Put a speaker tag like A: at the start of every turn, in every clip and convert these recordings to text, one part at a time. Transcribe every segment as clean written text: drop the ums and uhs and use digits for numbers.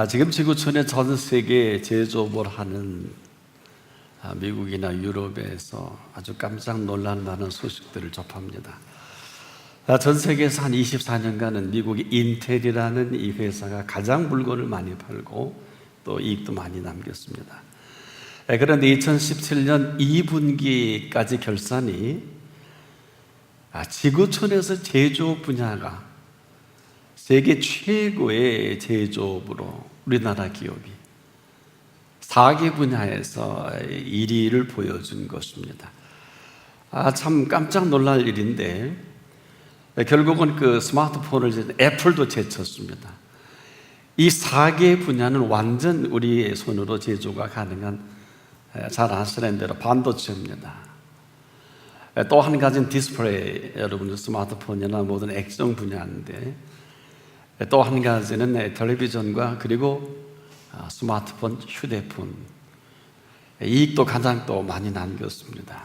A: 지금 지구촌에 전 세계 제조업을 하는 미국이나 유럽에서 아주 깜짝 놀랄 만한 소식들을 접합니다. 전 세계에서 한 24년간은 미국의 인텔이라는 이 회사가 가장 물건을 많이 팔고 또 이익도 많이 남겼습니다. 그런데 2017년 2분기까지 결산이 지구촌에서 제조업 분야가 세계 최고의 제조업으로 우리나라 기업이 4개 분야에서 1위를 보여준 것입니다. 참 깜짝 놀랄 일인데 결국은 그 스마트폰을 애플도 제쳤습니다. 이 4개 분야는 완전 우리의 손으로 제조가 가능한, 잘 아시는 대로 반도체입니다. 또 한 가지는 디스플레이, 여러분 스마트폰이나 모든 액정 분야인데, 또 한 가지는 텔레비전과 그리고 스마트폰, 휴대폰, 이익도 가장 또 많이 남겼습니다.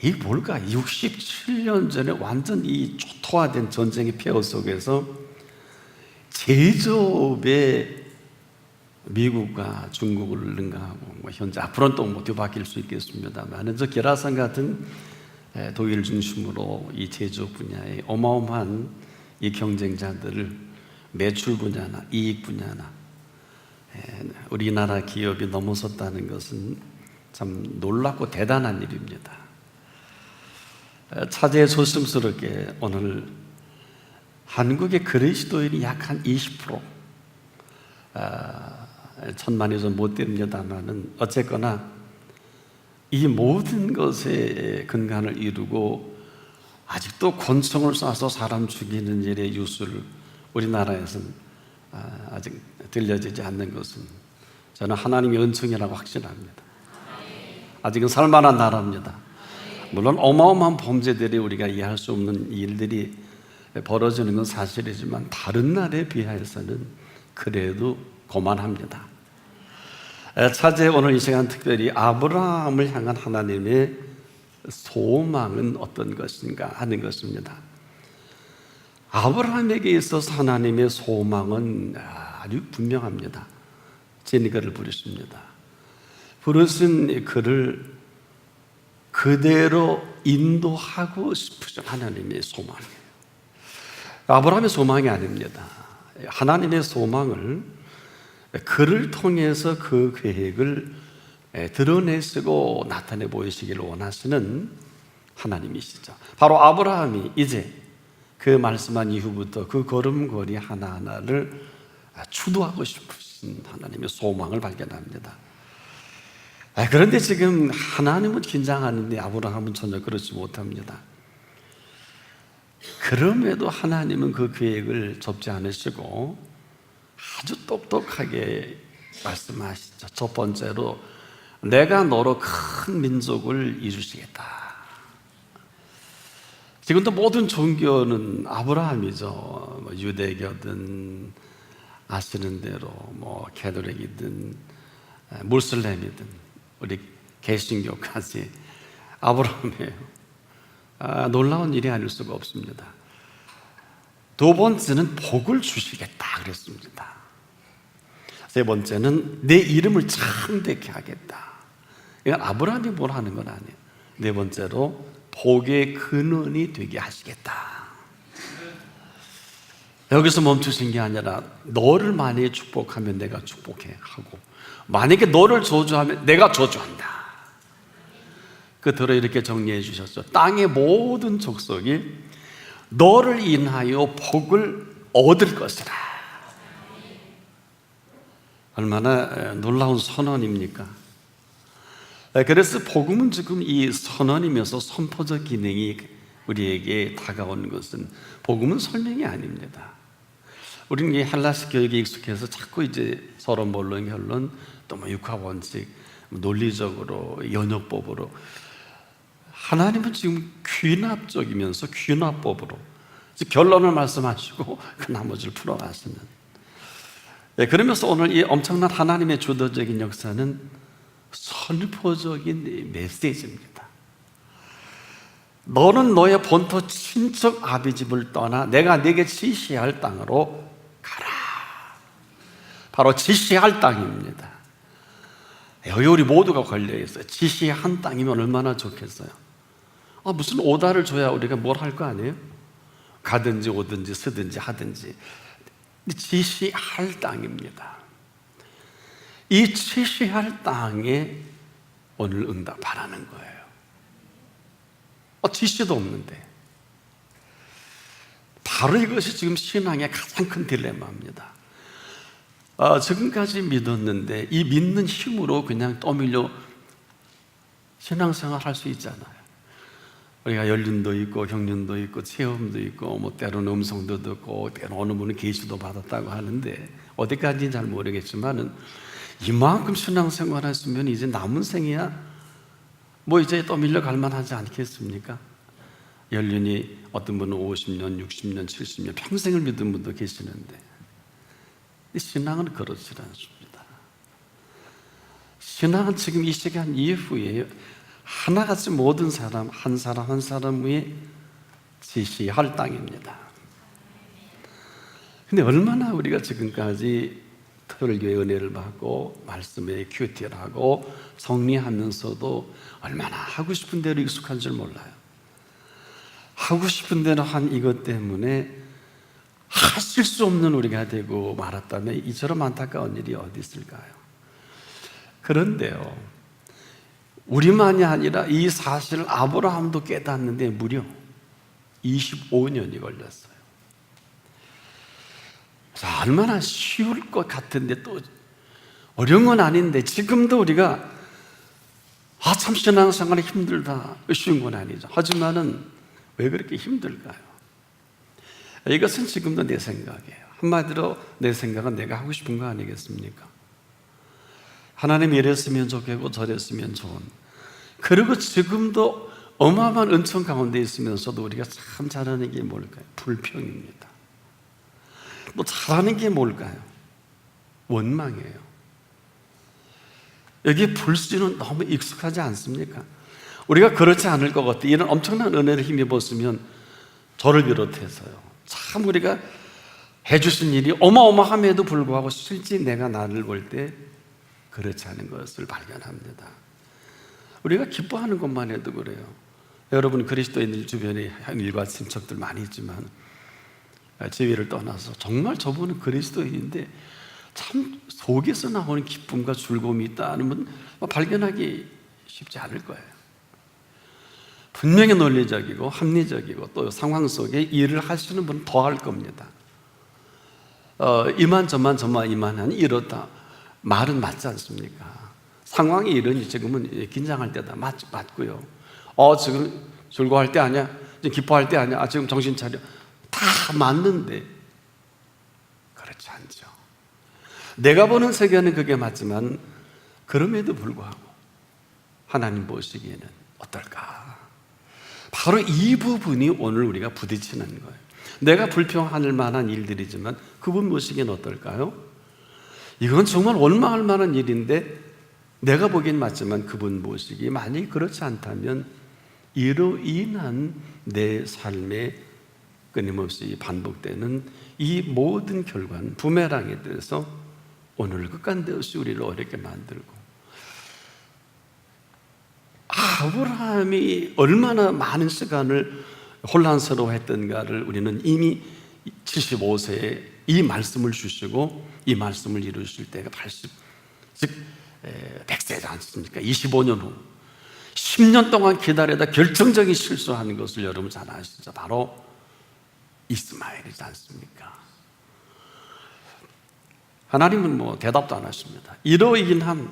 A: 이게 뭘까? 67년 전에 완전 이 초토화된 전쟁의 폐허 속에서 제조업에 미국과 중국을 능가하고, 현재 앞으로는 또 뒤바뀔 수 있겠습니다만, 저 계라산 같은 독일 중심으로 이 제조업 분야에 어마어마한 이 경쟁자들을 매출 분야나 이익 분야나 우리나라 기업이 넘어섰다는 것은 참 놀랍고 대단한 일입니다. 차제에 조심스럽게 오늘 한국의 그리스도인이 약 한 20%, 천만이 좀 못 됩니다만은 어쨌거나 이 모든 것에 근간을 이루고 아직도 권총을 쏴서 사람 죽이는 일의 뉴스를 우리나라에서는 아직 들려지지 않는 것은 저는 하나님의 은총이라고 확신합니다. 아직은 살만한 나라입니다. 물론 어마어마한 범죄들이 우리가 이해할 수 없는 일들이 벌어지는 건 사실이지만 다른 나라에 비해서는 그래도 고만합니다. 차제 오늘 이 시간 특별히 아브라함을 향한 하나님의 소망은 어떤 것인가 하는 것입니다. 아브라함에게 있어서 하나님의 소망은 아주 분명합니다. 제니가를 부르십니다. 부르신 그를 그대로 인도하고 싶으신 하나님의 소망이에요. 아브라함의 소망이 아닙니다. 하나님의 소망을 그를 통해서 그 계획을 드러내시고 나타내 보이시기를 원하시는 하나님이시죠. 바로 아브라함이 이제 그 말씀한 이후부터 그 걸음걸이 하나하나를 주도하고 싶으신 하나님의 소망을 발견합니다. 그런데 지금 하나님은 긴장하는데 아브라함은 전혀 그렇지 못합니다. 그럼에도 하나님은 그 계획을 접지 않으시고 아주 똑똑하게 말씀하시죠. 첫 번째로 내가 너로 큰 민족을 이루시겠다. 지금도 모든 종교는 아브라함이죠. 유대교든 아시는 대로 캐톨릭이든 무슬림이든 우리 개신교까지 아브라함이에요. 놀라운 일이 아닐 수가 없습니다. 두 번째는 복을 주시겠다 그랬습니다. 세 번째는 내 이름을 창대케 하겠다. 이건 아브라함이 뭘 하는 건 아니에요. 네 번째로 복의 근원이 되게 하시겠다. 여기서 멈추신 게 아니라 너를 만약에 축복하면 내가 축복해 하고, 만약에 너를 저주하면 내가 저주한다. 끝으로 이렇게 정리해 주셨죠. 땅의 모든 족속이 너를 인하여 복을 얻을 것이라. 얼마나 놀라운 선언입니까? 그래서 복음은 지금 이 선언이면서 선포적 기능이 우리에게 다가오는 것은, 복음은 설명이 아닙니다. 우리는 이 헬라식 교육에 익숙해서 자꾸 이제 서로 본론, 결론, 또 육화 원칙, 논리적으로, 연역법으로. 하나님은 지금 귀납적이면서 귀납법으로 결론을 말씀하시고 그 나머지를 풀어가시는. 그러면서 오늘 이 엄청난 하나님의 주도적인 역사는 선포적인 메시지입니다. 너는 너의 본토 친척 아비 집을 떠나 내가 네게 지시할 땅으로 가라. 바로 지시할 땅입니다. 여기 우리 모두가 걸려있어요. 지시한 땅이면 얼마나 좋겠어요. 무슨 오다를 줘야 우리가 뭘 할 거 아니에요? 가든지 오든지 쓰든지 하든지. 지시할 땅입니다. 이 지시할 땅에 오늘 응답 바라는 거예요. 지시도 없는데. 바로 이것이 지금 신앙의 가장 큰 딜레마입니다. 지금까지 믿었는데 이 믿는 힘으로 그냥 떠밀려 신앙생활 할 수 있잖아요. 우리가 연륜도 있고 경륜도 있고 체험도 있고 뭐 때로는 음성도 듣고 때로는 어느 분은 계시도 받았다고 하는데 어디까지인지 잘 모르겠지만은 이만큼 신앙생활 했으면 이제 남은 생이야 뭐 이제 떠밀려 갈 만하지 않겠습니까? 연륜이 어떤 분은 50년, 60년, 70년 평생을 믿은 분도 계시는데 신앙은 그렇지 않습니다. 신앙은 지금 이 시간 이후에 하나같이 모든 사람 한 사람 위에 지시할 땅입니다. 근데 얼마나 우리가 지금까지 토요일교회 은혜를 받고 말씀에 큐티를 하고 정리하면서도 얼마나 하고 싶은 대로 익숙한 줄 몰라요. 하고 싶은 대로 한 이것 때문에 하실 수 없는 우리가 되고 말았다면 이처럼 안타까운 일이 어디 있을까요? 그런데요, 우리만이 아니라 이 사실을 아브라함도 깨닫는데 무려 25년이 걸렸어요. 자, 얼마나 쉬울 것 같은데 또 어려운 건 아닌데 지금도 우리가 참 신앙생활이 힘들다, 쉬운 건 아니죠. 하지만은 왜 그렇게 힘들까요? 이것은 지금도 내 생각이에요. 한마디로 내 생각은 내가 하고 싶은 거 아니겠습니까? 하나님 이랬으면 좋겠고 저랬으면 좋은, 그리고 지금도 어마어마한 은총 가운데 있으면서도 우리가 참 잘하는 게 뭘까요? 불평입니다. 또 잘하는 게 뭘까요? 원망이에요. 여기 불씨는 너무 익숙하지 않습니까? 우리가 그렇지 않을 것 같아요. 이런 엄청난 은혜를 힘입었으면 저를 비롯해서요, 참 우리가 해주신 일이 어마어마함에도 불구하고 실제 내가 나를 볼 때 그렇지 않은 것을 발견합니다. 우리가 기뻐하는 것만 해도 그래요. 여러분 그리스도인들 주변에 일과 친척들 많이 있지만 지위를 떠나서 정말 저분은 그리스도인인데 참 속에서 나오는 기쁨과 즐거움이 있다는 건 발견하기 쉽지 않을 거예요. 분명히 논리적이고 합리적이고 또 상황 속에 일을 하시는 분은 더 할 겁니다. 이만저만 이만하니 이렇다 말은 맞지 않습니까? 상황이 이러니 지금은 긴장할 때다 맞고요. 지금 즐거워할 때 아니야? 지금 기뻐할 때 아니야? 지금 정신 차려. 다 맞는데 그렇지 않죠. 내가 보는 세계는 그게 맞지만 그럼에도 불구하고 하나님 보시기에는 어떨까? 바로 이 부분이 오늘 우리가 부딪히는 거예요. 내가 불평할 만한 일들이지만 그분 보시기엔 어떨까요? 이건 정말 원망할 만한 일인데 내가 보기엔 맞지만 그분 보시기 만약에 그렇지 않다면 이로 인한 내 삶에 끊임없이 반복되는 이 모든 결과는 부메랑에 대해서 오늘 끝간데없이 우리를 어렵게 만들고, 아브라함이 얼마나 많은 시간을 혼란스러워했던가를 우리는 이미 75세에 이 말씀을 주시고 이 말씀을 이루실 때가 80, 즉 100세지 않습니까? 25년 후 10년 동안 기다리다 결정적인 실수하는 것을 여러분 잘 아시죠? 바로 이스마엘이지 않습니까? 하나님은 대답도 안 하십니다. 이로 인한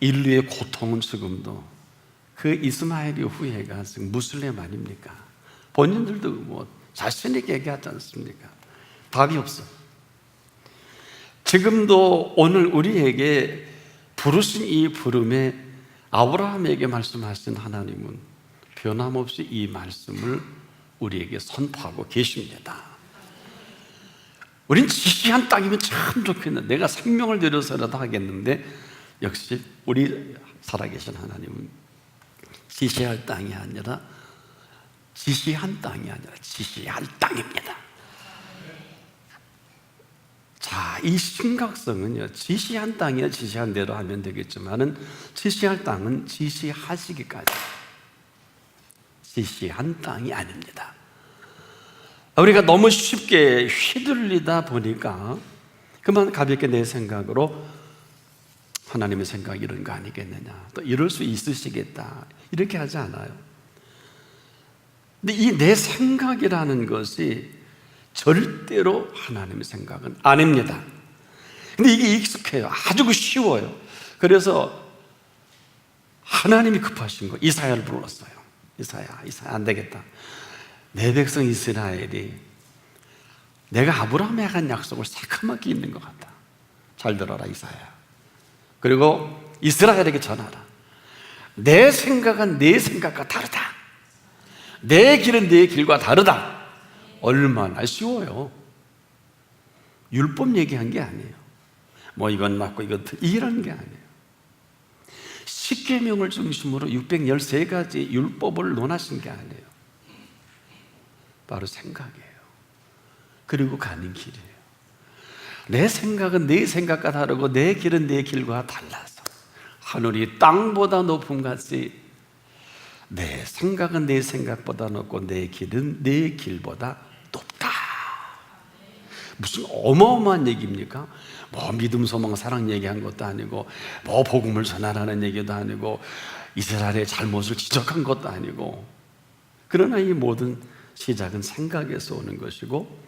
A: 인류의 고통은 지금도 그 이스마엘의 후예가 지금 무슬림 아닙니까? 본인들도 자신있게 얘기하지 않습니까? 답이 없어. 지금도 오늘 우리에게 부르신 이 부름에 아브라함에게 말씀하신 하나님은 변함없이 이 말씀을 우리에게 선포하고 계십니다. 우린 지시한 땅이면 참 좋겠는데, 내가 생명을 들여서라도 하겠는데, 역시 우리 살아계신 하나님은 지시할 땅이 아니라 지시한 땅이 아니라 지시할 땅입니다. 자, 이 심각성은요, 지시한 땅이야 지시한 대로 하면 되겠지만은 지시할 땅은 지시하시기까지, 지시한 땅이 아닙니다. 우리가 너무 쉽게 휘둘리다 보니까 그만 가볍게 내 생각으로 하나님의 생각이 이런 거 아니겠느냐, 또 이럴 수 있으시겠다, 이렇게 하지 않아요. 근데 이 내 생각이라는 것이 절대로 하나님의 생각은 아닙니다. 근데 이게 익숙해요. 아주 쉬워요. 그래서 하나님이 급하신 거, 이사야를 불렀어요. 이사야 안 되겠다. 내 백성 이스라엘이 내가 아브라함에 한 약속을 새카맣게 잊는 것 같다. 잘 들어라 이사야. 그리고 이스라엘에게 전하라. 내 생각은 내 생각과 다르다. 내 길은 내 길과 다르다. 얼마나 쉬워요. 율법 얘기한 게 아니에요. 뭐 이건 맞고 이건 이런 게 아니에요. 십계명을 중심으로 613가지 율법을 논하신 게 아니에요. 바로 생각이에요. 그리고 가는 길이에요. 내 생각은 내 생각과 다르고 내 길은 내 길과 달라서 하늘이 땅보다 높음같이 내 생각은 내 생각보다 높고 내 길은 내 길보다 높다. 무슨 어마어마한 얘기입니까? 뭐 믿음, 소망, 사랑 얘기한 것도 아니고, 뭐 복음을 전하라는 얘기도 아니고, 이스라엘의 잘못을 지적한 것도 아니고. 그러나 이 모든 시작은 생각에서 오는 것이고,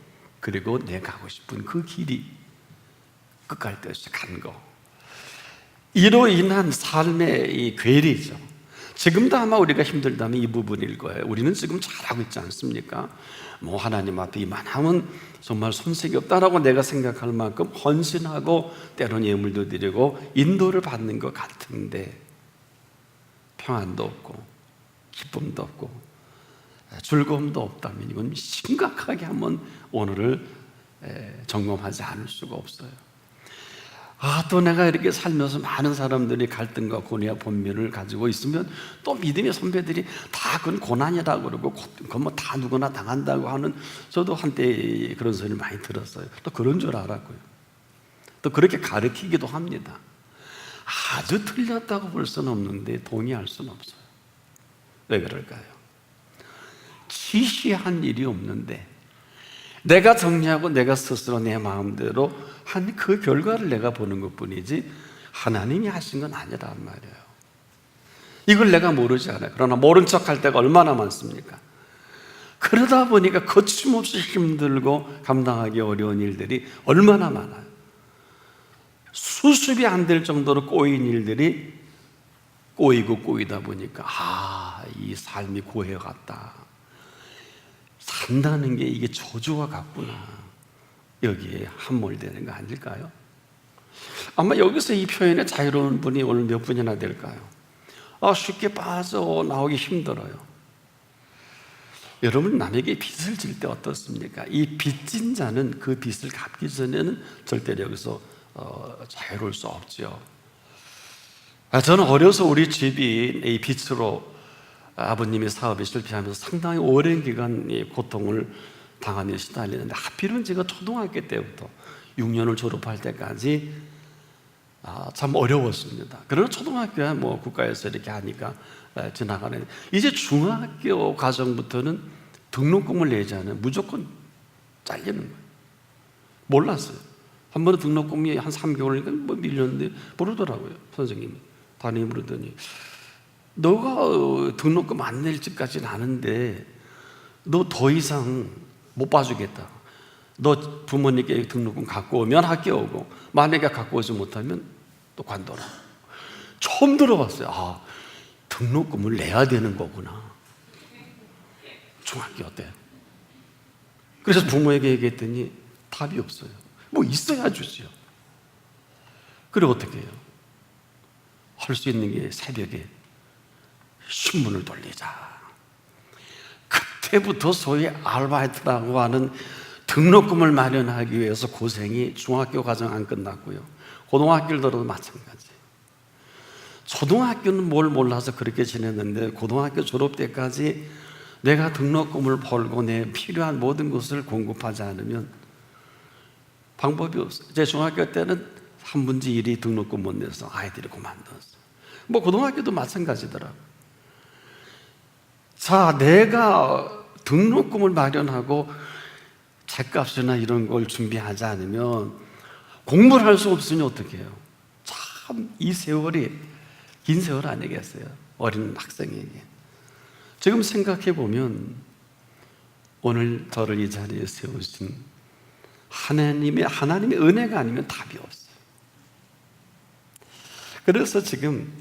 A: 그리고 내가 가고 싶은 그 길이 끝갈 데 없이 간 거, 이로 인한 삶의 이 괴리죠. 지금도 아마 우리가 힘들다면 이 부분일 거예요. 우리는 지금 잘하고 있지 않습니까? 뭐 하나님 앞에 이만하면 정말 손색이 없다라고 내가 생각할 만큼 헌신하고 때로는 예물도 드리고 인도를 받는 것 같은데 평안도 없고 기쁨도 없고 즐거움도 없다면 이건 심각하게 한번 오늘을 점검하지 않을 수가 없어요. 또 내가 이렇게 살면서 많은 사람들이 갈등과 고뇌와 본면을 가지고 있으면 또 믿음의 선배들이 다 그건 고난이라고 그러고 그건 뭐 다 누구나 당한다고 하는, 저도 한때 그런 소리를 많이 들었어요. 또 그런 줄 알았고요. 또 그렇게 가르치기도 합니다. 아주 틀렸다고 볼 수는 없는데 동의할 수는 없어요. 왜 그럴까요? 지시한 일이 없는데 내가 정리하고 내가 스스로 내 마음대로 한 그 결과를 내가 보는 것뿐이지 하나님이 하신 건 아니란 말이에요. 이걸 내가 모르지 않아요. 그러나 모른 척할 때가 얼마나 많습니까? 그러다 보니까 거침없이 힘들고 감당하기 어려운 일들이 얼마나 많아요. 수습이 안 될 정도로 꼬인 일들이 꼬이고 꼬이다 보니까 이 삶이 고해 같다. 산다는 게 이게 저주와 같구나. 여기에 함몰되는 거 아닐까요? 아마 여기서 이 표현에 자유로운 분이 오늘 몇 분이나 될까요? 쉽게 빠져나오기 힘들어요. 여러분, 남에게 빚을 질 때 어떻습니까? 이 빚진 자는 그 빚을 갚기 전에는 절대로 여기서 자유로울 수 없죠. 저는 어려서 우리 집이 이 빚으로 아버님의 사업에 실패하면서 상당히 오랜 기간 고통을 당하며 시달리는데, 하필은 제가 초등학교 때부터 6년을 졸업할 때까지 참 어려웠습니다. 그러나 초등학교야 뭐 국가에서 이렇게 하니까 지나가는, 이제 중학교 과정부터는 등록금을 내지 않으면 무조건 잘리는 거예요. 몰랐어요. 한 번은 등록금이 한 3개월이니까 뭐 밀렸는데 부르더라고요. 선생님이 담임이 부르더니, 너가 등록금 안 낼 집까지는 아는데 너 더 이상 못 봐주겠다. 너 부모님께 등록금 갖고 오면 학교 오고, 만약에 갖고 오지 못하면 또 관둬라. 처음 들어봤어요. 등록금을 내야 되는 거구나. 중학교 때. 그래서 부모에게 얘기했더니 답이 없어요. 뭐 있어야 주지요. 그리고 어떻게 해요? 할 수 있는 게 새벽에 신문을 돌리자. 그때부터 소위 아르바이트라고 하는 등록금을 마련하기 위해서 고생이 중학교 과정 안 끝났고요. 고등학교를 들어도 마찬가지. 초등학교는 뭘 몰라서 그렇게 지냈는데 고등학교 졸업 때까지 내가 등록금을 벌고 내 필요한 모든 것을 공급하지 않으면 방법이 없어요. 제 중학교 때는 3분의 1이 등록금 못 내서 아이들이 그만뒀어요. 뭐 고등학교도 마찬가지더라고요. 자, 내가 등록금을 마련하고 책값이나 이런 걸 준비하지 않으면 공부를 할 수 없으니 어떻게 해요? 참 이 세월이 긴 세월 아니겠어요? 어린 학생에게. 지금 생각해 보면 오늘 저를 이 자리에 세우신 하나님의 은혜가 아니면 답이 없어요. 그래서 지금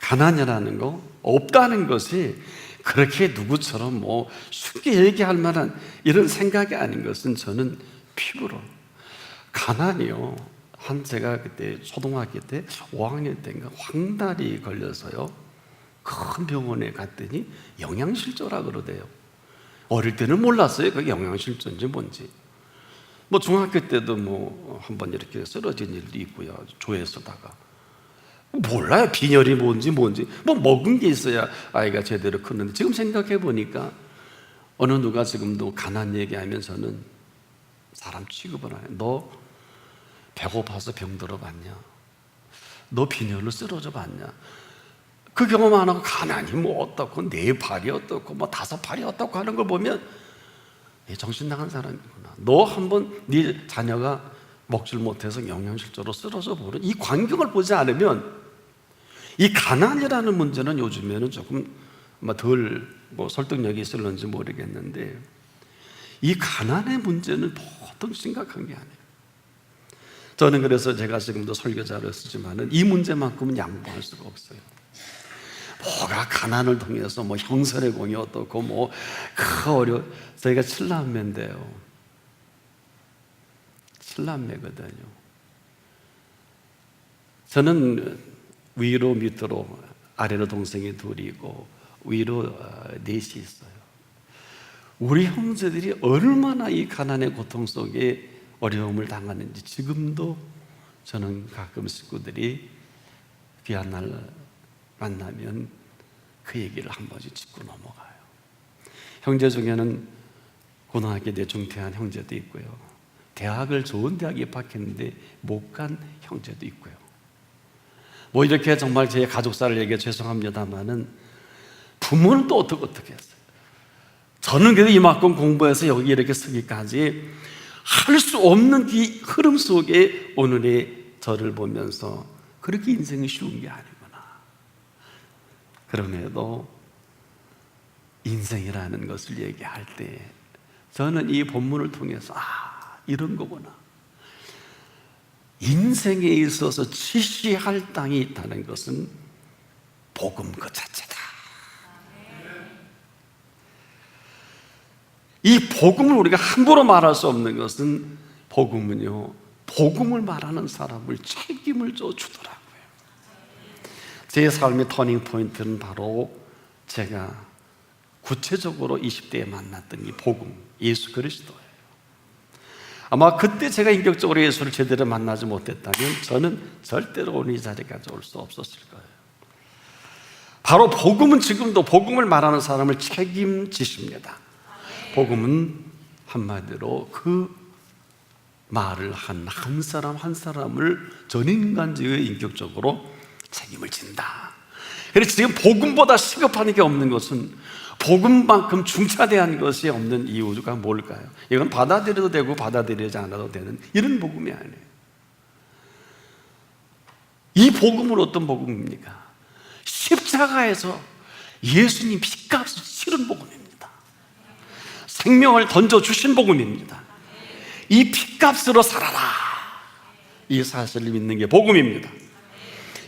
A: 가난이라는 거, 없다는 것이 그렇게 누구처럼 뭐 쉽게 얘기할 만한 이런 생각이 아닌 것은 저는 피부로 가난이요. 제가 그때 초등학교 때 5학년 때인가 황달이 걸려서요. 큰 병원에 갔더니 영양실조라 그러대요. 어릴 때는 몰랐어요. 그게 영양실조인지 뭔지. 뭐 중학교 때도 뭐 한번 이렇게 쓰러진 일도 있고요. 조에서다가 몰라요. 빈혈이 뭔지 뭐 먹은 게 있어야 아이가 제대로 크는데 지금 생각해 보니까 어느 누가 지금도 가난 얘기하면서는 사람 취급을 안 해. 너 배고파서 병들어 봤냐? 너 빈혈로 쓰러져 봤냐? 그 경험 안 하고 가난이 뭐 어떻고 네 발이 어떻고 뭐 5발이 어떻고 하는 걸 보면 정신 나간 사람이구나. 너 한번 네 자녀가 먹질 못해서 영양실조로 쓰러져 보는 이 광경을 보지 않으면 이 가난이라는 문제는 요즘에는 조금 덜 설득력이 있을런지 모르겠는데 이 가난의 문제는 보통 심각한 게 아니에요. 저는 그래서 제가 지금도 설교자를 쓰지만은 이 문제만큼은 양보할 수가 없어요. 뭐가 가난을 통해서 뭐 형선의 공이 어떻고 뭐 저희가 7남매인데요. 7남매거든요. 저는 위로 밑으로 아래로 동생이 2이고 위로 4이 있어요. 우리 형제들이 얼마나 이 가난의 고통 속에 어려움을 당하는지 지금도 저는 가끔 식구들이 귀한 날 만나면 그 얘기를 한 번씩 짚고 넘어가요. 형제 중에는 고등학교 내중퇴한 형제도 있고요. 대학을 좋은 대학에 입학했는데 못 간 형제도 있고요. 뭐 이렇게 정말 제 가족사를 얘기해 죄송합니다만은 부모는 또 어떻게 했어요? 저는 그래도 이만큼 공부해서 여기 이렇게 서기까지 할 수 없는 이 흐름 속에 오늘의 저를 보면서 그렇게 인생이 쉬운 게 아니구나. 그럼에도 인생이라는 것을 얘기할 때 저는 이 본문을 통해서 이런 거구나. 인생에 있어서 지시할 땅이 있다는 것은 복음 그 자체다. 이 복음을 우리가 함부로 말할 수 없는 것은 복음은요, 복음을 말하는 사람을 책임을 주더라고요. 제 삶의 터닝 포인트는 바로 제가 구체적으로 20대에 만났던 이 복음, 예수 그리스도예요. 아마 그때 제가 인격적으로 예수를 제대로 만나지 못했다면 저는 절대로 오늘 이 자리까지 올 수 없었을 거예요. 바로 복음은 지금도 복음을 말하는 사람을 책임지십니다. 복음은 한마디로 그 말을 한 사람 한 사람을 전인간지의 인격적으로 책임을 진다. 그래서 지금 복음보다 시급한 게 없는 것은 복음만큼 중차대한 것이 없는 이유가 뭘까요? 이건 받아들여도 되고 받아들이지 않아도 되는 이런 복음이 아니에요. 이 복음은 어떤 복음입니까? 십자가에서 예수님 피값을 치른 복음입니다. 생명을 던져주신 복음입니다. 이 피값으로 살아라, 이 사실을 믿는 게 복음입니다.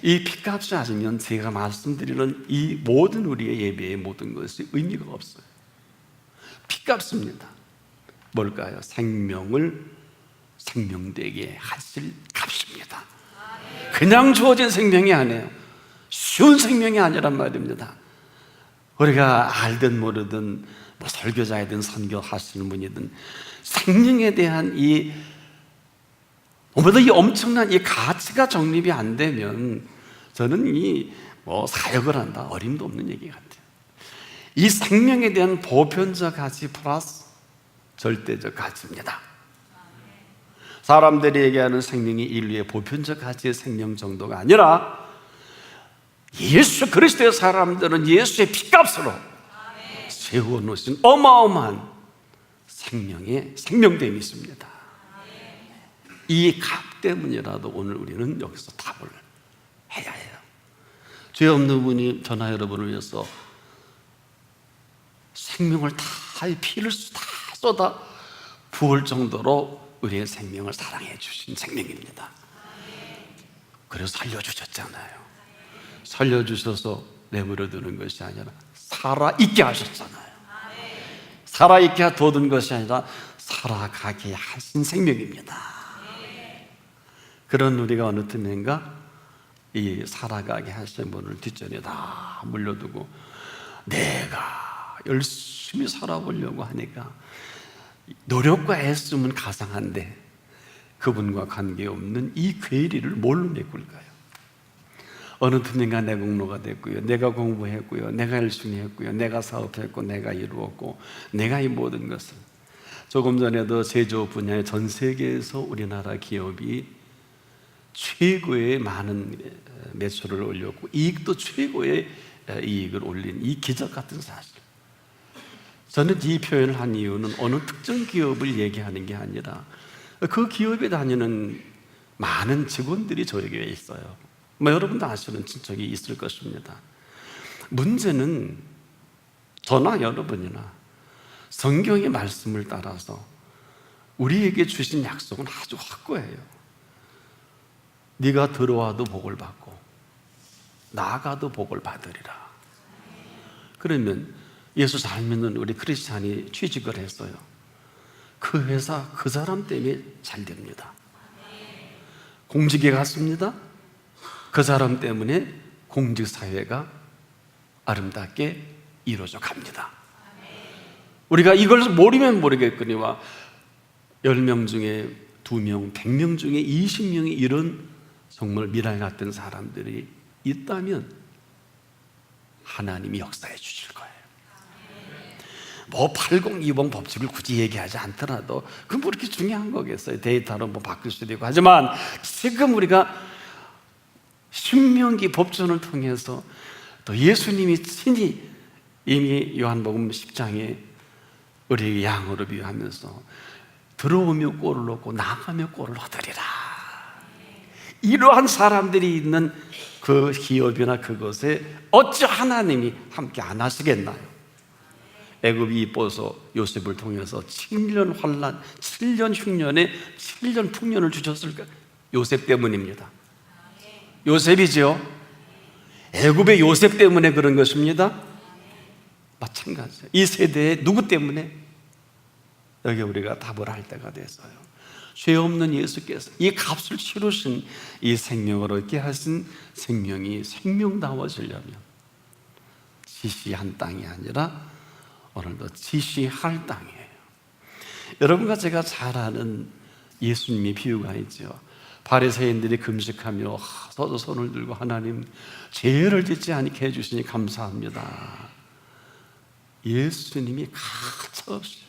A: 이 피값을 아시면 제가 말씀드리는 이 모든 우리의 예배의 모든 것이 의미가 없어요. 피값입니다. 뭘까요? 생명을 생명되게 하실 값입니다. 그냥 주어진 생명이 아니에요. 쉬운 생명이 아니란 말입니다. 우리가 알든 모르든 뭐 설교자이든 선교하시는 분이든 생명에 대한 이 엄청난 이 가치가 정립이 안 되면 저는 이 사역을 한다 어림도 없는 얘기 같아요. 이 생명에 대한 보편적 가치 플러스 절대적 가치입니다. 사람들이 얘기하는 생명이 인류의 보편적 가치의 생명 정도가 아니라 예수 그리스도의 사람들은 예수의 피값으로 세워놓으신 어마어마한 생명의 생명됨이 있습니다. 이 값 때문이라도 오늘 우리는 여기서 답을 해야 해요. 죄 없는 분이 저나 여러분을 위해서 생명을 다 피를 다 쏟아 부을 정도로 우리의 생명을 사랑해 주신 생명입니다. 그래서 살려주셨잖아요. 살려주셔서 내버려 두는 것이 아니라 살아있게 하셨잖아요. 살아있게 둬둔 것이 아니라 살아가게 하신 생명입니다. 그런 우리가 어느 틈인가 이 살아가게 하신 분을 뒷전에 다 물려두고 내가 열심히 살아보려고 하니까 노력과 애씀은 가상한데 그분과 관계없는 이 괴리를 뭘로 메꿀까요? 어느 틈인가 내 공로가 됐고요, 내가 공부했고요, 내가 열심히 했고요, 내가 사업했고, 내가 이루었고, 내가 이 모든 것을. 조금 전에도 제조업 분야의 전 세계에서 우리나라 기업이 최고의 많은 매출을 올렸고 이익도 최고의 이익을 올린 이 기적 같은 사실. 저는 이 표현을 한 이유는 어느 특정 기업을 얘기하는 게 아니라 그 기업에 다니는 많은 직원들이 저에게 있어요. 여러분도 아시는 친척이 있을 것입니다. 문제는 저나 여러분이나 성경의 말씀을 따라서 우리에게 주신 약속은 아주 확고해요. 네가 들어와도 복을 받고 나가도 복을 받으리라. 그러면 예수 잘 믿는 우리 크리스찬이 취직을 했어요. 그 회사 그 사람 때문에 잘 됩니다. 공직에 갔습니다. 그 사람 때문에 공직사회가 아름답게 이루어져 갑니다. 우리가 이걸 모르면 모르겠거니와 10명 중에 2명, 100명 중에 20명이 이런 정말 미랄 같은 사람들이 있다면 하나님이 역사해 주실 거예요. 8020 법칙을 굳이 얘기하지 않더라도 그건 뭐 그렇게 중요한 거겠어요. 데이터로 뭐 바뀔 수도 있고. 하지만 지금 우리가 신명기 법전을 통해서 또 예수님이 친히 이미 요한복음 10장에 우리에게 양으로 비유하면서 들어오며 꼴을 얻고 나가며 꼴을 얻으리라. 이러한 사람들이 있는 그 기업이나 그것에 어찌 하나님이 함께 안 하시겠나요? 애굽이 이뻐서 요셉을 통해서 7년 환난, 7년 흉년에 7년 풍년을 주셨을까? 요셉 때문입니다. 요셉이죠. 애굽의 요셉 때문에 그런 것입니다. 마찬가지예요. 이 세대에 누구 때문에? 여기 우리가 답을 할 때가 됐어요. 죄 없는 예수께서 이 값을 치르신 이 생명을 얻게 하신 생명이 생명다워지려면 지시한 땅이 아니라 오늘도 지시할 땅이에요. 여러분과 제가 잘 아는 예수님의 비유가 있죠. 바리새인들이 금식하며 서로 손을 들고 하나님 죄를 짓지 않게 해주시니 감사합니다. 예수님이 가차없이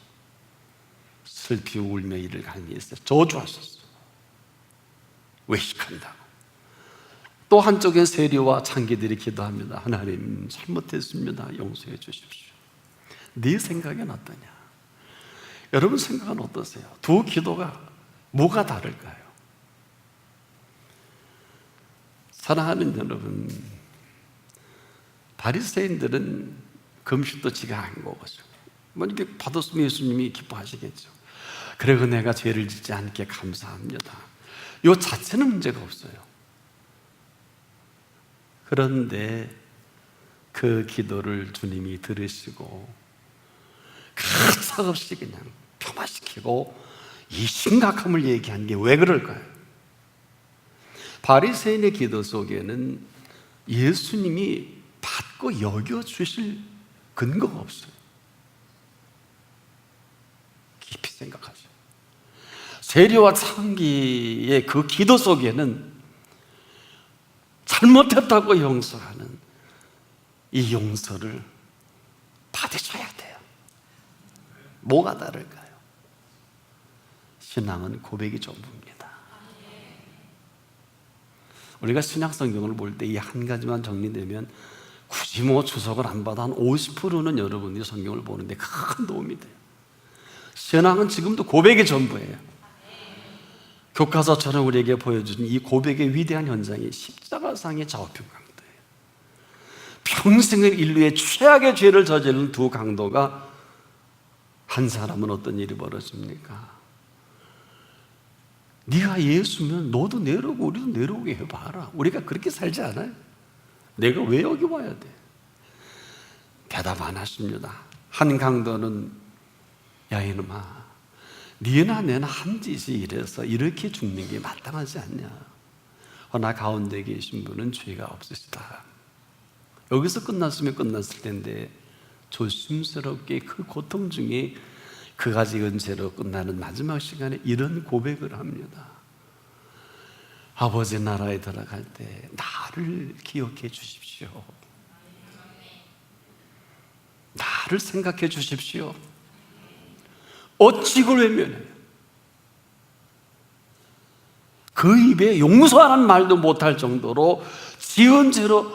A: 슬피 울며 이를 갈미했어요. 저주하셨어요. 외식한다고. 또 한쪽엔 세리와 창기들이 기도합니다. 하나님 잘못했습니다. 용서해 주십시오. 네 생각은 어떠냐? 여러분 생각은 어떠세요? 두 기도가 뭐가 다를까요? 사랑하는 여러분, 바리새인들은 금식도 지가 한 거죠. 이렇게 받았으면 예수님이 기뻐하시겠죠. 그리고 내가 죄를 짓지 않게 감사합니다. 이 자체는 문제가 없어요. 그런데 그 기도를 주님이 들으시고 가차없이 그냥 폄하시키고 이 심각함을 얘기한 게 왜 그럴까요? 바리새인의 기도 속에는 예수님이 받고 여겨주실 근거가 없어요. 깊이 생각하죠. 세리와 창기의 그 기도 속에는 잘못했다고 용서하는 이 용서를 받으셔야 돼요. 뭐가 다를까요? 신앙은 고백이 전부입니다. 우리가 신약 성경을 볼 때 이 한 가지만 정리되면 굳이 뭐 주석을 안 받아 한 50%는 여러분이 성경을 보는데 큰 도움이 돼요. 신앙은 지금도 고백이 전부예요. 교과서처럼 우리에게 보여준 이 고백의 위대한 현장이 십자가상의 좌우평 강도예요. 평생을 인류의 최악의 죄를 저지른 두 강도가 한 사람은 어떤 일이 벌어집니까? 네가 예수면 너도 내려오고 우리도 내려오게 해봐라. 우리가 그렇게 살지 않아요? 내가 왜 여기 와야 돼? 대답 안 하십니다. 한 강도는 야 이놈아, 네나 내나 한 짓이 이래서 이렇게 죽는 게 마땅하지 않냐? 허나 가운데 계신 분은 죄가 없으시다. 여기서 끝났으면 끝났을 텐데 조심스럽게 그 고통 중에 그 가지 은혜로 끝나는 마지막 시간에 이런 고백을 합니다. 아버지 나라에 들어갈 때 나를 기억해 주십시오. 나를 생각해 주십시오. 어찌 그걸 외면해요? 그 입에 용서하는 말도 못할 정도로 지은 죄로,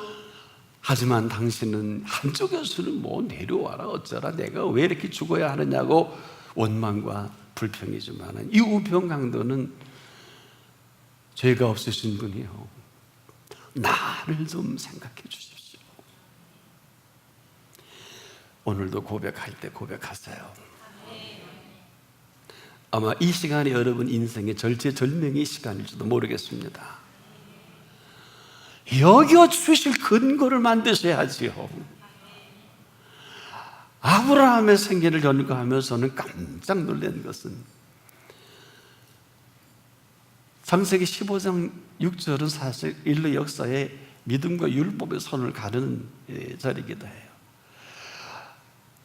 A: 하지만 당신은 한쪽에서는 뭐 내려와라 어쩌라 내가 왜 이렇게 죽어야 하느냐고 원망과 불평이지만 이 우평 강도는 죄가 없으신 분이요, 나를 좀 생각해 주십시오. 오늘도 고백할 때 고백하세요. 아마 이 시간이 여러분 인생의 절체절명의 시간일지도 모르겠습니다. 여겨 주실 근거를 만드셔야지요. 아브라함의 생애를 연구하면서는 깜짝 놀란 것은 창세기 15장 6절은 사실 인류 역사에 믿음과 율법의 선을 가르는 절이기도 해요.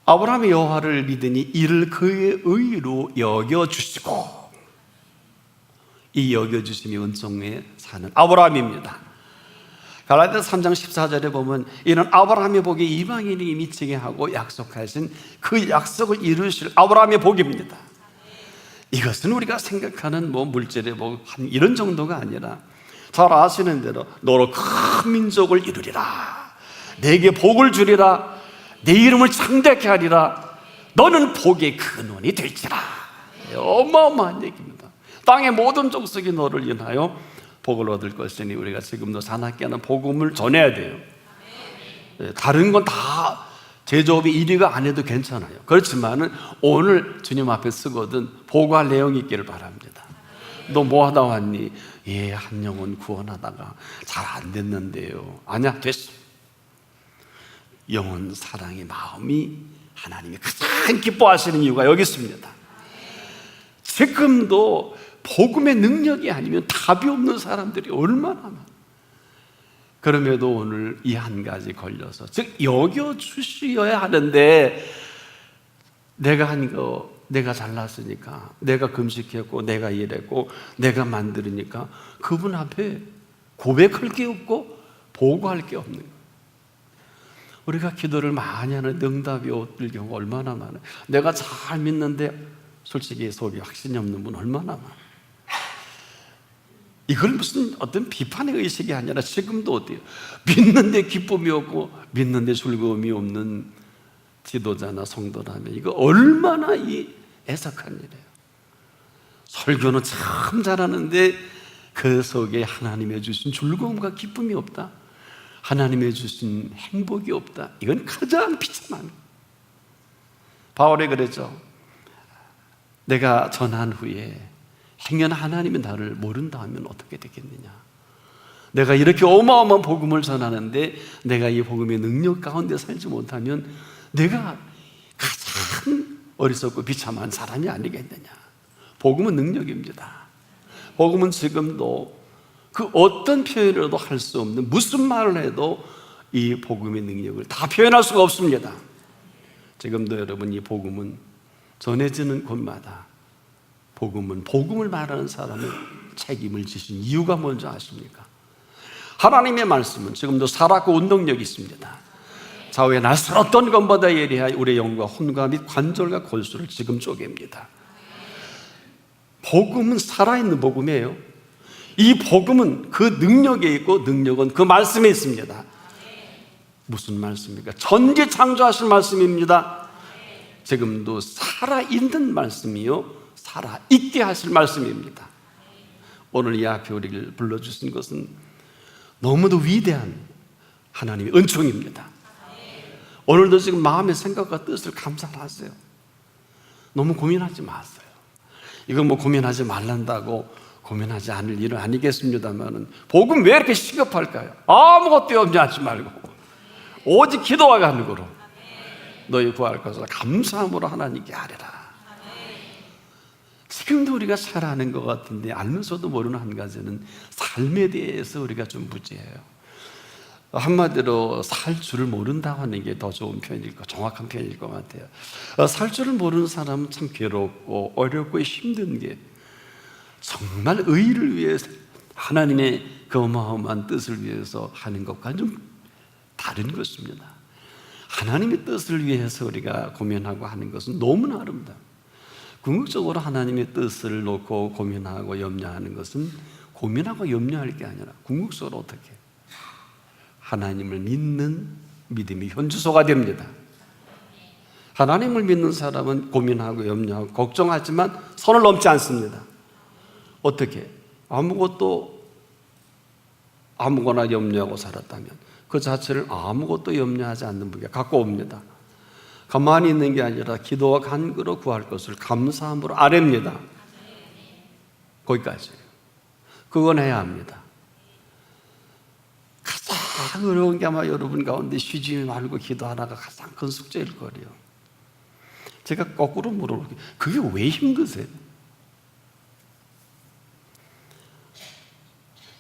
A: 아브라함이 여호와를 믿으니 이를 그의 의로 여겨주시고, 이 여겨주심이 은총에 사는 아브라함입니다. 갈라디아서 3장 14절에 보면 이는 아브라함의 복이 이방인에게 미치게 하고 약속하신 그 약속을 이루실 아브라함의 복입니다. 이것은 우리가 생각하는 뭐 물질의 복 이런 정도가 아니라 잘 아시는 대로 너로 큰 민족을 이루리라, 내게 복을 주리라, 내 이름을 창대케 하리라, 너는 복의 근원이 될지라. 어마어마한 얘기입니다. 땅의 모든 족속이 너를 인하여 복을 얻을 것이니 우리가 지금도 사납게 하는 복음을 전해야 돼요. 다른 건 다 제조업이 1위가 안 해도 괜찮아요. 그렇지만 오늘 주님 앞에 쓰거든 보고할 내용이 있기를 바랍니다. 너 뭐 하다 왔니? 예, 한 영혼 구원하다가 잘 안 됐는데요. 아니야, 됐어. 영혼 사랑의 마음이 하나님이 가장 기뻐하시는 이유가 여기 있습니다. 지금도 복음의 능력이 아니면 답이 없는 사람들이 얼마나 많아. 그럼에도 오늘 이 한 가지 걸려서, 즉 여겨주셔야 하는데 내가 한 거, 내가 잘났으니까, 내가 금식했고 내가 일했고 내가 만들으니까 그분 앞에 고백할 게 없고 보고할 게 없는 거예요. 우리가 기도를 많이 하는데 응답이 없을 경우가 얼마나 많아요. 내가 잘 믿는데 솔직히 속에 확신이 없는 분 얼마나 많아요. 이걸 무슨 어떤 비판의 의식이 아니라 지금도 어때요? 믿는데 기쁨이 없고 믿는데 즐거움이 없는 지도자나 성도라면 이거 얼마나 이 애석한 일이에요. 설교는 참 잘하는데 그 속에 하나님의 주신 즐거움과 기쁨이 없다, 하나님의 주신 행복이 없다, 이건 가장 비참한 거예요. 바울이 그랬죠. 내가 전한 후에 행여나 하나님이 나를 모른다 하면 어떻게 되겠느냐. 내가 이렇게 어마어마한 복음을 전하는데 내가 이 복음의 능력 가운데 살지 못하면 내가 가장 어리석고 비참한 사람이 아니겠느냐. 복음은 능력입니다. 복음은 지금도 그 어떤 표현으로도 할 수 없는, 무슨 말을 해도 이 복음의 능력을 다 표현할 수가 없습니다. 지금도 여러분 이 복음은 전해지는 곳마다 복음을 말하는 사람은 책임을 지신 이유가 뭔지 아십니까? 하나님의 말씀은 지금도 살았고 운동력이 있습니다. 좌우의 낯선 어떤 것보다 예리하여 우리의 영과 혼과 및 관절과 골수를 지금 쪼갭니다. 복음은 살아있는 복음이에요. 이 복음은 그 능력에 있고 능력은 그 말씀에 있습니다. 무슨 말씀입니까? 전지 창조하실 말씀입니다. 지금도 살아있는 말씀이요, 살아있게 하실 말씀입니다. 오늘 이 앞에 우리를 불러주신 것은 너무도 위대한 하나님의 은총입니다. 오늘도 지금 마음의 생각과 뜻을 감사하세요. 너무 고민하지 마세요. 이건 뭐 고민하지 말란다고 고민하지 않을 일은 아니겠습니다만, 복음 왜 이렇게 시급할까요? 아무것도 염려하지 말고 오직 기도와 간구로 너희 구할 것을 감사함으로 하나님께 아뢰라. 지금도 우리가 잘 아는 것 같은데 알면서도 모르는 한 가지는 삶에 대해서 우리가 좀 무지해요. 한마디로 살 줄을 모른다고 하는 게 더 좋은 표현일 것, 정확한 표현일 것 같아요. 살 줄을 모르는 사람은 참 괴롭고 어렵고 힘든 게, 정말 의를 위해서 하나님의 그 어마어마한 뜻을 위해서 하는 것과는 좀 다른 것입니다. 하나님의 뜻을 위해서 우리가 고민하고 하는 것은 너무나 아름다워요. 궁극적으로 하나님의 뜻을 놓고 고민하고 염려하는 것은 고민하고 염려할 게 아니라 궁극적으로 어떻게 하나님을 믿는 믿음이 현주소가 됩니다. 하나님을 믿는 사람은 고민하고 염려하고 걱정하지만 선을 넘지 않습니다. 어떻게? 아무거나 염려하고 살았다면 그 자체를 아무것도 염려하지 않는 분이 갖고 옵니다. 가만히 있는 게 아니라 기도와 간구로 구할 것을 감사함으로 아뢰입니다. 거기까지. 그건 해야 합니다. 가장 어려운 게 아마 여러분 가운데 쉬지 말고 기도하다가 가장 큰 숙제일 거예요. 제가 거꾸로 물어볼게요. 그게 왜 힘드세요?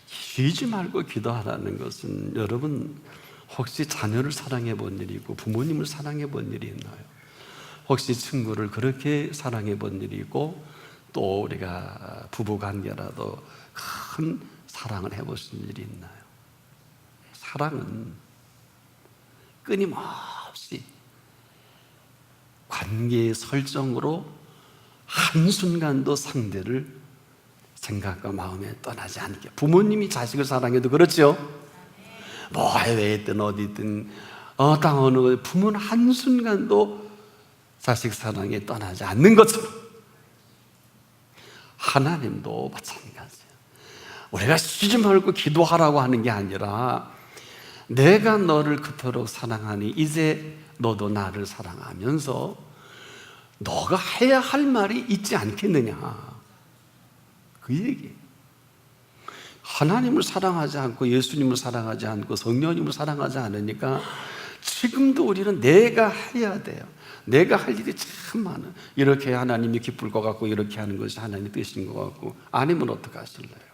A: 쉬지 말고 기도하라는 것은, 여러분 혹시 자녀를 사랑해 본 일이 있고 부모님을 사랑해 본 일이 있나요? 혹시 친구를 그렇게 사랑해 본 일이 있고, 또 우리가 부부관계라도 큰 사랑을 해보신 일이 있나요? 사랑은 끊임없이 관계의 설정으로 한순간도 상대를 생각과 마음에 떠나지 않게. 부모님이 자식을 사랑해도 그렇죠. 뭐 해외에 있든 어디 있든 땅 어느 부모는 한순간도 자식 사랑에 떠나지 않는 것처럼 하나님도 마찬가지예요. 우리가 쉬지 말고 기도하라고 하는 게 아니라, 내가 너를 그토록 사랑하니 이제 너도 나를 사랑하면서 너가 해야 할 말이 있지 않겠느냐, 그 얘기. 하나님을 사랑하지 않고 예수님을 사랑하지 않고 성령님을 사랑하지 않으니까 지금도 우리는 내가 해야 돼요. 내가 할 일이 참 많아요. 이렇게 하나님이 기쁠 것 같고 이렇게 하는 것이 하나님의 뜻인 것 같고, 아니면 어떻게 하실래요?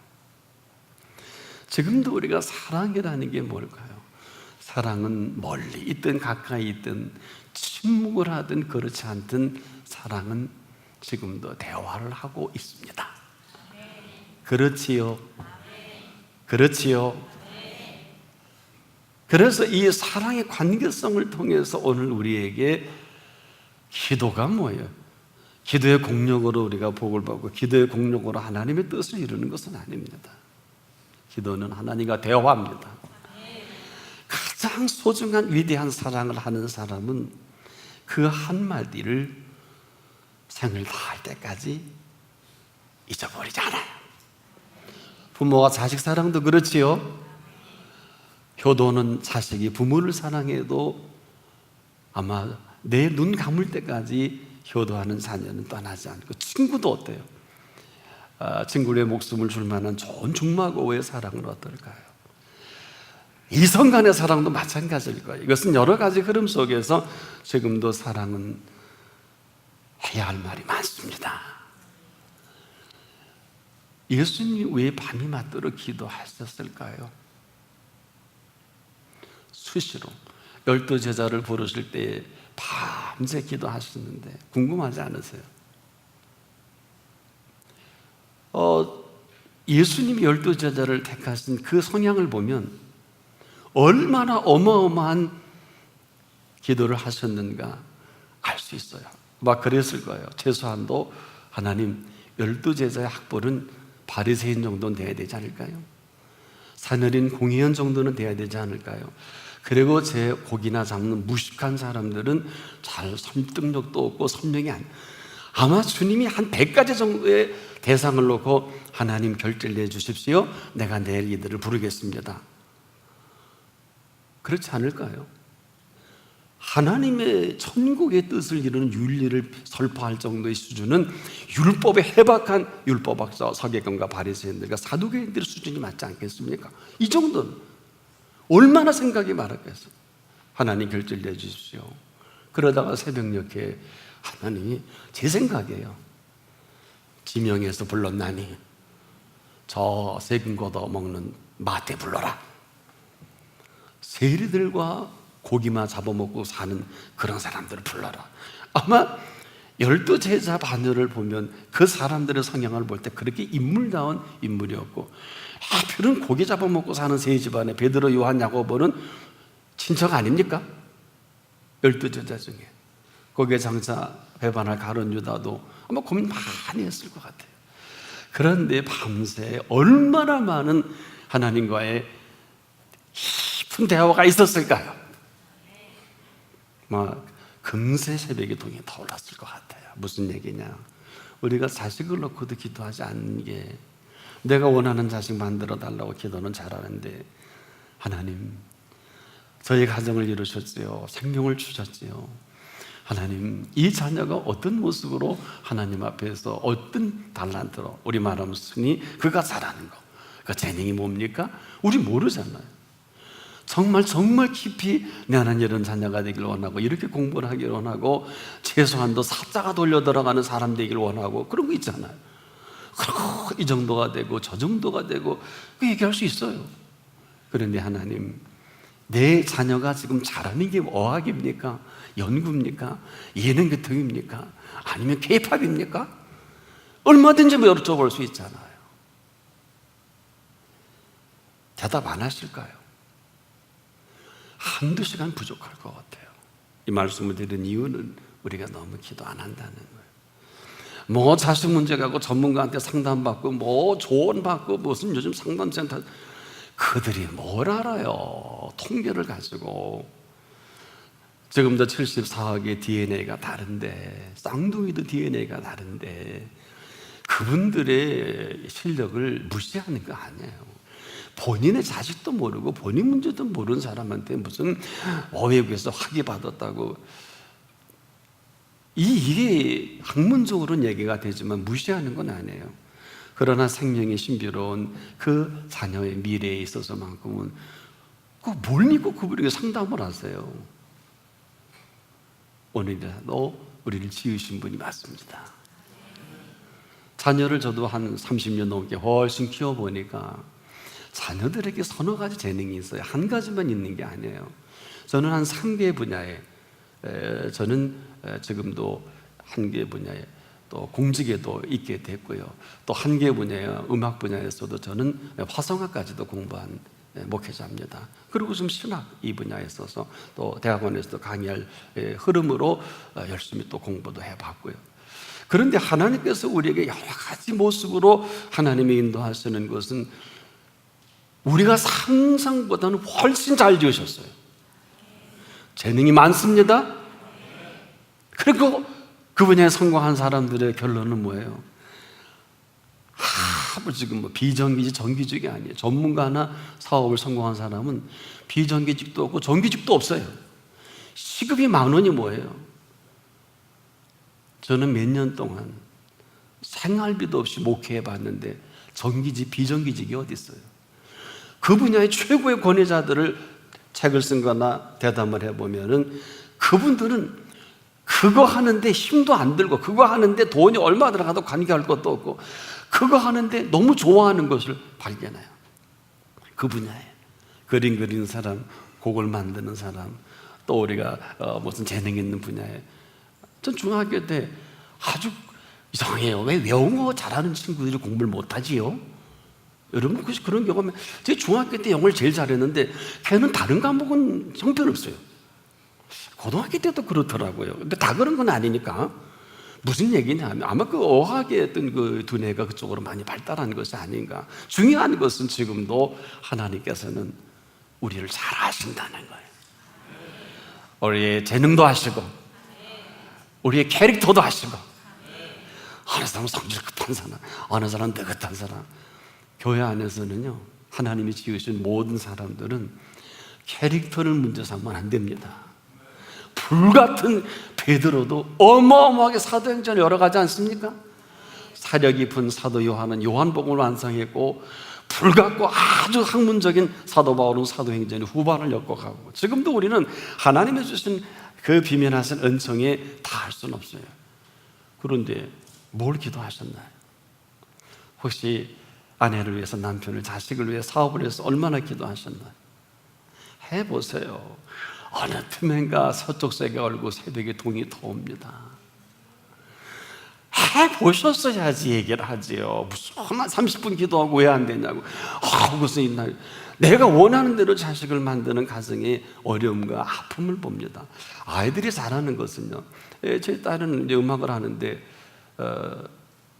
A: 지금도 우리가 사랑이라는 게 뭘까요? 사랑은 멀리 있든 가까이 있든 침묵을 하든 그렇지 않든 사랑은 지금도 대화를 하고 있습니다. 그렇지요? 그렇지요? 그래서 이 사랑의 관계성을 통해서 오늘 우리에게 기도가 뭐예요? 기도의 공력으로 우리가 복을 받고 기도의 공력으로 하나님의 뜻을 이루는 것은 아닙니다. 기도는 하나님과 대화합니다. 가장 소중한 위대한 사랑을 하는 사람은 그 한마디를 생을 다할 때까지 잊어버리지 않아요. 부모와 자식 사랑도 그렇지요. 효도는 자식이 부모를 사랑해도 아마 내 눈 감을 때까지 효도하는 자녀는 떠나지 않고, 친구도 어때요? 친구의 목숨을 줄 만한 좋은 중마고의 사랑은 어떨까요? 이성 간의 사랑도 마찬가지일 거예요. 이것은 여러 가지 흐름 속에서 지금도 사랑은 해야 할 말이 많습니다. 예수님이 왜 밤이 맞도록 기도하셨을까요? 수시로 12 제자를 부르실 때 밤새 기도하셨는데 궁금하지 않으세요? 예수님이 12 제자를 택하신 그 성향을 보면 얼마나 어마어마한 기도를 하셨는가 알 수 있어요. 막 그랬을 거예요. 최소한도 하나님, 열두 제자의 학벌은 바리새인 정도는 돼야 되지 않을까요? 사내린 공의원 정도는 돼야 되지 않을까요? 그리고 제 고기나 잡는 무식한 사람들은 잘 설득력도 없고 선명이 아마 주님이 한 100가지 정도의 대상을 놓고 하나님 결제를 내주십시오, 내가 내일 이들을 부르겠습니다, 그렇지 않을까요? 하나님의 천국의 뜻을 이루는 윤리를 설파할 정도의 수준은 율법에 해박한 율법학자 서기관과 바리새인들과 사두개인들의 수준이 맞지 않겠습니까? 이 정도는 얼마나 생각이 많았겠어요. 하나님 결제를 내주십시오. 그러다가 새벽녘에 하나님이 제 생각이에요, 지명해서 불렀나니 저 세금 걷어 먹는 마태 불러라. 세리들과 고기만 잡아먹고 사는 그런 사람들을 불러라. 아마 12제자 반열을 보면 그 사람들의 성향을 볼 때 그렇게 인물다운 인물이었고, 하필은 고기 잡아먹고 사는 세 집안에 베드로, 요한, 야고보는 친척 아닙니까? 12제자 중에 거기에 장사 배반할 가룟 유다도 아마 고민 많이 했을 것 같아요. 그런데 밤새 얼마나 많은 하나님과의 깊은 대화가 있었을까요? 금세 새벽에 동이 타올랐을 것 같아요. 무슨 얘기냐, 우리가 자식을 놓고도 기도하지 않는 게, 내가 원하는 자식 만들어 달라고 기도는 잘하는데 하나님 저희 가정을 이루셨지요, 생명을 주셨지요, 하나님 이 자녀가 어떤 모습으로 하나님 앞에서 어떤 달란트로, 우리 말하면 순이 그가 잘하는 거, 그 재능이 뭡니까? 우리 모르잖아요. 정말 깊이 내 하나님 이런 자녀가 되길 원하고, 이렇게 공부를 하길 원하고, 최소한도 사자가 돌려 들어가는 사람 되길 원하고, 그런 거 있잖아요. 그리고 이 정도가 되고 저 정도가 되고 얘기할 수 있어요. 그런데 하나님, 내 자녀가 지금 잘하는 게 어학입니까? 연구입니까? 예능 계통입니까? 아니면 K-팝입니까? 얼마든지 여쭤볼 수 있잖아요. 대답 안 하실까요? 한두 시간 부족할 것 같아요. 이 말씀을 드린 이유는 우리가 너무 기도 안 한다는 거예요. 자식 문제 갖고 전문가한테 상담받고 조언받고 무슨 요즘 상담센터, 그들이 뭘 알아요? 통계를 가지고. 지금도 74억의 DNA가 다른데, 쌍둥이도 DNA가 다른데 그분들의 실력을 무시하는 거 아니에요. 본인의 자식도 모르고 본인 문제도 모르는 사람한테 무슨 외국에서 학위 받았다고, 이게 학문적으로는 얘기가 되지만 무시하는 건 아니에요. 그러나 생명의 신비로운 그 자녀의 미래에 있어서만큼은 뭘 믿고 그분에게 상담을 하세요? 오늘이라도 우리를 지으신 분이 맞습니다. 자녀를 저도 한 30년 넘게 훨씬 키워보니까 자녀들에게 서너 가지 재능이 있어요. 한 가지만 있는 게 아니에요. 저는 한 3개 분야에, 저는 지금도 한 개 분야에 또 공직에도 있게 됐고요. 또 한 개 분야에, 음악 분야에서도 저는 화성학까지도 공부한 목회자입니다. 그리고 좀 신학 이 분야에 있어서 또 대학원에서도 강의할 흐름으로 열심히 또 공부도 해봤고요. 그런데 하나님께서 우리에게 여러 가지 모습으로 하나님이 인도하시는 것은 우리가 상상보다는 훨씬 잘 지으셨어요. 재능이 많습니다. 그리고 그 분야에 성공한 사람들의 결론은 뭐예요? 지금 비정규직, 정규직이 아니에요. 전문가 하나 사업을 성공한 사람은 비정규직도 없고 정규직도 없어요. 시급이 10,000원이 뭐예요? 저는 몇 년 동안 생활비도 없이 목회해 봤는데 정규직, 비정규직이 어디 있어요? 그 분야의 최고의 권위자들을 책을 쓴 거나 대담을 해보면은 그분들은 그거 하는데 힘도 안 들고, 그거 하는데 돈이 얼마 들어가도 관계할 것도 없고, 그거 하는데 너무 좋아하는 것을 발견해요. 그 분야에 그림 그리는 사람, 곡을 만드는 사람, 또 우리가 무슨 재능 있는 분야에, 전 중학교 때 아주 이상해요. 왜 영어 잘하는 친구들이 공부를 못하지요? 여러분 혹시 그런 경험에, 제 중학교 때 영어를 제일 잘했는데 걔는 다른 과목은 형편없어요. 고등학교 때도 그렇더라고요. 근데 다 그런 건 아니니까. 무슨 얘기냐면 아마 그 어학의 어떤 그 두뇌가 그쪽으로 많이 발달한 것이 아닌가. 중요한 것은 지금도 하나님께서는 우리를 잘 아신다는 거예요. 우리의 재능도 아시고 우리의 캐릭터도 아시고, 어느 사람은 성질 급한 사람, 어느 사람은 느긋한 사람. 교회 안에서는요, 하나님이 지으신 모든 사람들은 캐릭터를 문제 삼으면 안 됩니다. 불같은 베드로도 어마어마하게 사도행전에 여러 가지 않습니까? 사려 깊은 사도 요한은 요한복음을 완성했고, 불같고 아주 학문적인 사도 바울은 사도행전의 후반을 엮어가고, 지금도 우리는 하나님이 주신 그 비밀하신 은총에 다 할 수는 없어요. 그런데 뭘 기도하셨나요? 혹시 아내를 위해서, 남편을, 자식을 위해, 사업을 위해서 얼마나 기도하셨나요? 해보세요. 어느 틈엔가 서쪽 새가 얼고 새벽에 동이 터옵니다. 해보셨어야지 얘기를 하지요. 무슨 30분 기도하고 왜 안 되냐고. 그것은 있나요? 내가 원하는 대로 자식을 만드는 가정의 어려움과 아픔을 봅니다. 아이들이 잘하는 것은요, 제 딸은 이제 음악을 하는데,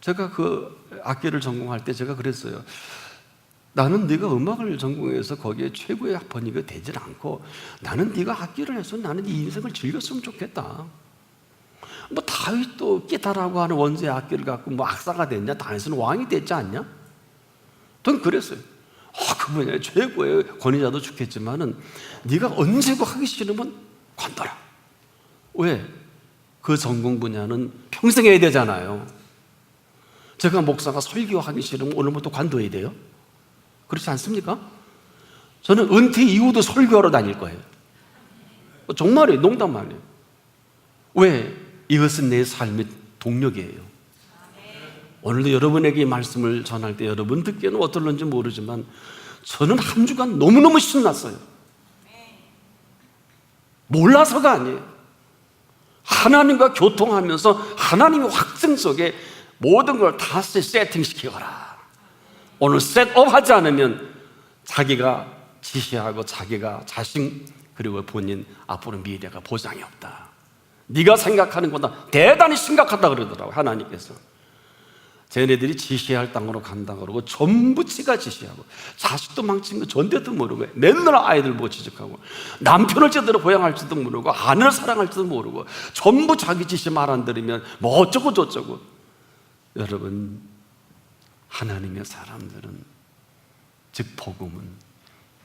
A: 제가 그 악기를 전공할 때 제가 그랬어요. 나는 네가 음악을 전공해서 거기에 최고의 학번이가 되질 않고, 나는 네가 악기를 해서 나는 네 인생을 즐겼으면 좋겠다. 뭐 다윗도 기타라고 하는 원주의 악기를 갖고 뭐 악사가 됐냐? 다윗은 왕이 됐지 않냐? 전 그랬어요. 그 분야의 최고의 권위자도 좋겠지만은 네가 언제고 하기 싫으면 관둬라. 왜? 그 전공 분야는 평생 해야 되잖아요. 제가 목사가 설교하기 싫으면 오늘부터 관둬야 돼요? 그렇지 않습니까? 저는 은퇴 이후도 설교하러 다닐 거예요. 정말이에요. 농담 아니에요. 왜? 이것은 내 삶의 동력이에요. 오늘도 여러분에게 이 말씀을 전할 때 여러분 듣기에는 어떨런지 모르지만 저는 한 주간 너무너무 신났어요. 몰라서가 아니에요. 하나님과 교통하면서 하나님의 확증 속에 모든 걸 다 세팅시키거라. 오늘 셋업 하지 않으면 자기가 지시하고 자기가 자신 그리고 본인 앞으로 미래가 보장이 없다. 네가 생각하는 것보다 대단히 심각하다 그러더라고요. 하나님께서. 쟤네들이 지시할 땅으로 간다 그러고 전부 지가 지시하고, 자식도 망친 거 전대도 모르고, 맨날 아이들 못 지적하고, 남편을 제대로 보양할지도 모르고, 아내를 사랑할지도 모르고, 전부 자기 지시 말 안 들으면 뭐 어쩌고 저쩌고. 여러분, 하나님의 사람들은, 즉 복음은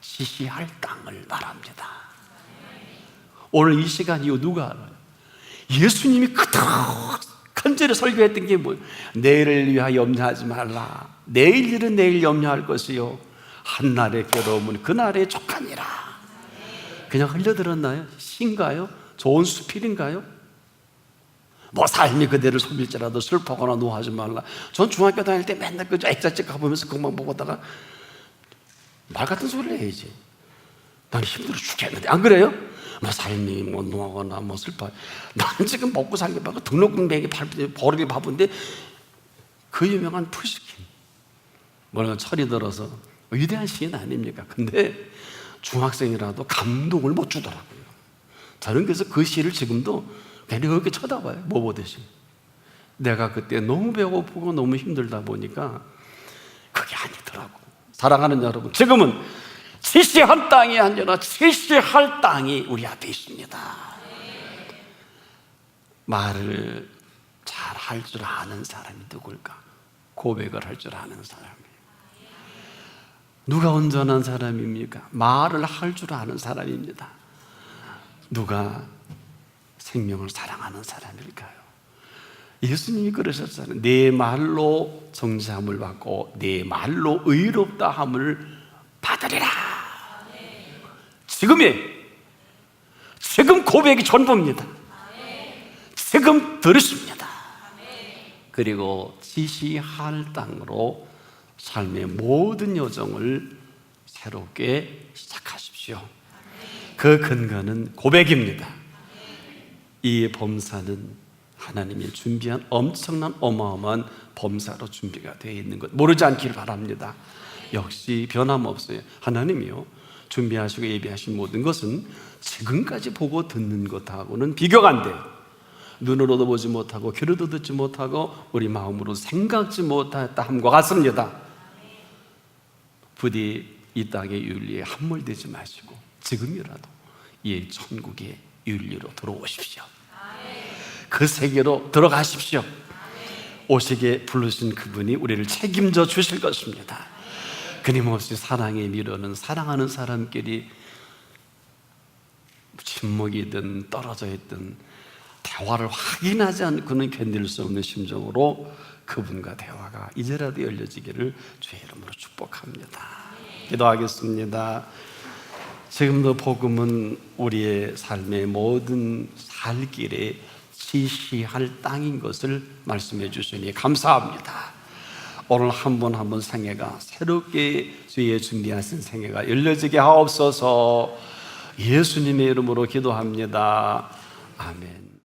A: 지시할 땅을 말합니다. 오늘 이 시간 이후 누가 알아요? 예수님이 그토록 간절히 설교했던 게 뭐예요? 내일을 위하여 염려하지 말라. 내일 일은 내일 염려할 것이요, 한날의 괴로움은 그날의 족하니라. 그냥 흘려들었나요? 시인가요? 좋은 수필인가요? 뭐 삶이 그대를 속일지라도 슬퍼하거나 노하지 말라. 전 중학교 다닐 때 맨날 그 액자책 가보면서 그것만 보다가 말 같은 소리를 해야지. 나는 힘들어 죽겠는데, 안 그래요? 뭐 삶이 뭐 노하거나 뭐 슬퍼. 나는 지금 먹고 살기 바빠 등록금 내기 버리기 바쁜데, 그 유명한 푸시킨, 뭐라고 철이 들어서 위대한 시인 아닙니까? 근데 중학생이라도 감동을 못 주더라고요. 저는 그래서 그 시를 지금도 괜히 그렇게 쳐다봐요. 뭐 보듯이. 내가 그때 너무 배고프고 너무 힘들다 보니까 그게 아니더라고. 사랑하는 여러분, 지금은 지시한 땅이 아니라 지시할 땅이 우리 앞에 있습니다. 말을 잘 할 줄 아는 사람이 누굴까? 고백을 할 줄 아는 사람이에요. 누가 온전한 사람입니까? 말을 할 줄 아는 사람입니다. 누가 생명을 사랑하는 사람일까요? 예수님이 그러셨잖아요. 내 말로 정죄함을 받고 내 말로 의롭다 함을 받으리라. 지금 고백이 전부입니다. 지금 들으십니다. 그리고 지시할 땅으로 삶의 모든 여정을 새롭게 시작하십시오. 그 근거는 고백입니다. 이 범사는 하나님이 준비한 엄청난 어마어마한 범사로 준비가 되어 있는 것 모르지 않기를 바랍니다. 역시 변함없어요. 하나님이요, 준비하시고 예비하신 모든 것은 지금까지 보고 듣는 것하고는 비교가 안 돼요. 눈으로도 보지 못하고 귀로도 듣지 못하고 우리 마음으로 생각지 못하였다 함과 같습니다. 부디 이 땅의 윤리에 함몰되지 마시고 지금이라도 이 천국의 윤리로 들어오십시오. 그 세계로 들어가십시오. 오시게 부르신 그분이 우리를 책임져 주실 것입니다. 끊임없이 사랑의 미로는 사랑하는 사람끼리 침묵이든 떨어져 있든 대화를 확인하지 않고는 견딜 수 없는 심정으로 그분과 대화가 이제라도 열려지기를 주의 이름으로 축복합니다. 기도하겠습니다. 지금도 복음은 우리의 삶의 모든 살 길에 지시할 땅인 것을 말씀해 주시니 감사합니다. 오늘 한 번 한 번 생애가 새롭게 주의 준비하신 생애가 열려지게 하옵소서. 예수님의 이름으로 기도합니다. 아멘.